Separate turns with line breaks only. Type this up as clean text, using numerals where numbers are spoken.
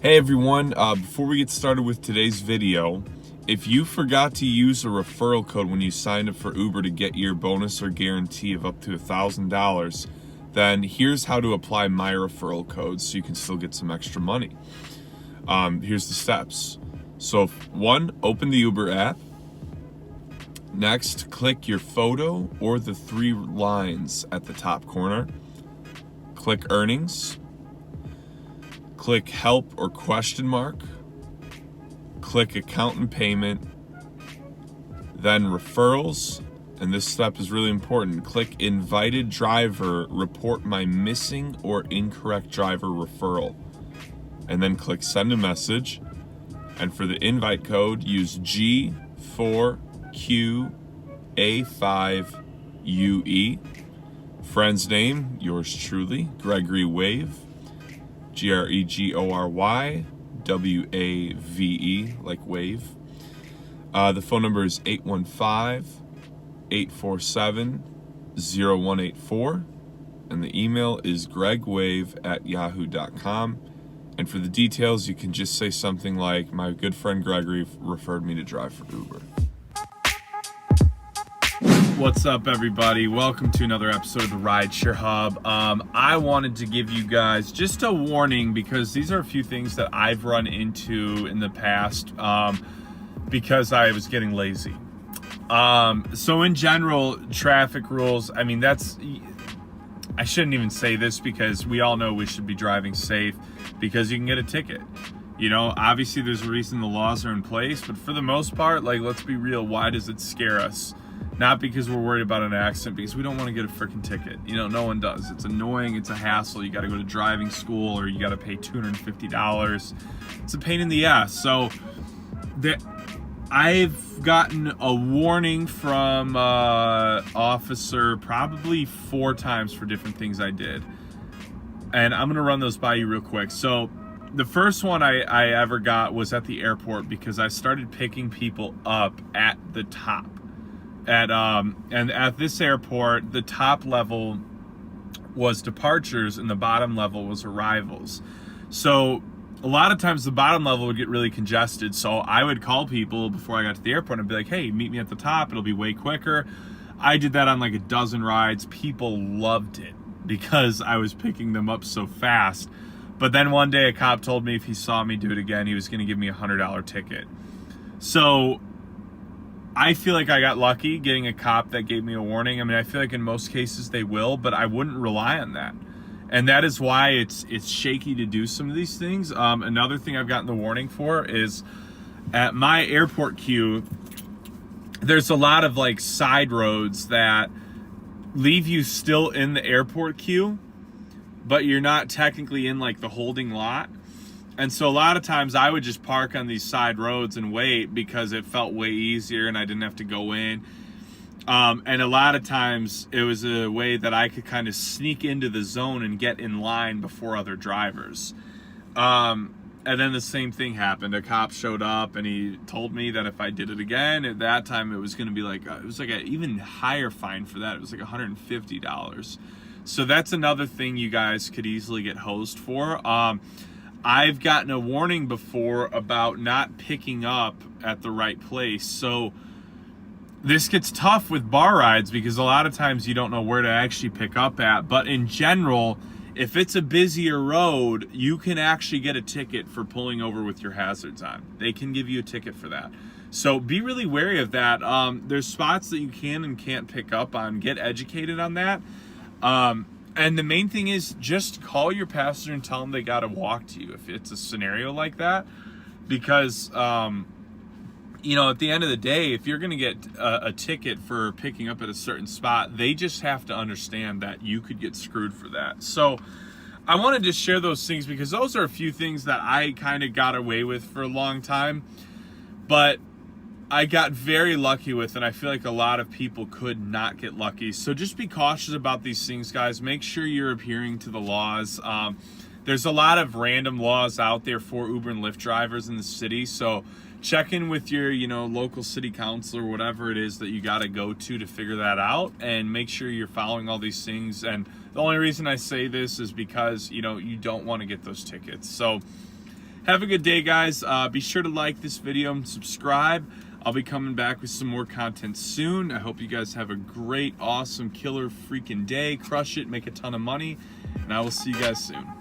Hey everyone, before we get started with today's video, if you forgot to use a referral code when you signed up for Uber to get your bonus or guarantee of up to $1,000, then here's how to apply my referral code so you can still get some extra money. Here's the steps. So 1, open the Uber app. Next, click your photo or the 3 lines at the top corner. Click earnings. Click help or question mark. Click account and payment. Then referrals. And this step is really important. Click invited driver, report my missing or incorrect driver referral. And then click send a message. And for the invite code, use G4QA5UE. Friend's name, yours truly, Gregory Wave. GREGORYWAVE, like wave. The phone number is 815-847-0184. And the email is gregwave@yahoo.com. And for the details, you can just say something like, my good friend Gregory referred me to drive for Uber. What's up, everybody? Welcome to another episode of the Rideshare Hub. I wanted to give you guys just a warning because these are a few things that I've run into in the past because I was getting lazy. So in general, traffic rules, I shouldn't even say this because we all know we should be driving safe because you can get a ticket. You know, obviously there's a reason the laws are in place, but for the most part, like, let's be real, why does it scare us? Not because we're worried about an accident, because we don't want to get a freaking ticket. You know, no one does. It's annoying. It's a hassle. You got to go to driving school or you got to pay $250. It's a pain in the ass. So I've gotten a warning from officer probably 4 times for different things I did. And I'm going to run those by you real quick. So the first one I ever got was at the airport because I started picking people up at the top. And at this airport, the top level was departures and the bottom level was arrivals. So a lot of times the bottom level would get really congested. So I would call people before I got to the airport and be like, hey, meet me at the top. It'll be way quicker. I did that on like a dozen rides. People loved it because I was picking them up so fast. But then one day a cop told me if he saw me do it again, he was going to give me a $100 ticket. So I feel like I got lucky getting a cop that gave me a warning. I mean, I feel like in most cases they will, but I wouldn't rely on that. And that is why it's shaky to do some of these things. Another thing I've gotten the warning for is at my airport queue, there's a lot of like side roads that leave you still in the airport queue, but you're not technically in like the holding lot. And so a lot of times I would just park on these side roads and wait because it felt way easier and I didn't have to go in. And a lot of times it was a way that I could kind of sneak into the zone and get in line before other drivers. And then the same thing happened. A cop showed up and he told me that if I did it again, at that time it was going to be like, it was like an even higher fine for that. It was like $150. So that's another thing you guys could easily get hosed for. I've gotten a warning before about not picking up at the right place. So this gets tough with bar rides because a lot of times you don't know where to actually pick up at. But in general, if it's a busier road, you can actually get a ticket for pulling over with your hazards on. They can give you a ticket for that. So be really wary of that. There's spots that you can and can't pick up on. Get educated on that. And the main thing is just call your passenger and tell them they got to walk to you if it's a scenario like that. Because, you know, at the end of the day, if you're going to get a ticket for picking up at a certain spot, they just have to understand that you could get screwed for that. So I wanted to share those things because those are a few things that I kind of got away with for a long time. But I got very lucky with, and I feel like a lot of people could not get lucky. So just be cautious about these things, guys. Make sure you're adhering to the laws. There's a lot of random laws out there for Uber and Lyft drivers in the city. So check in with your, local city council or whatever it is that you got to go to figure that out, and make sure you're following all these things. And the only reason I say this is because, you don't want to get those tickets. So have a good day, guys. Be sure to like this video and subscribe. I'll be coming back with some more content soon. I hope you guys have a great, awesome, killer freaking day. Crush it, make a ton of money, and I will see you guys soon.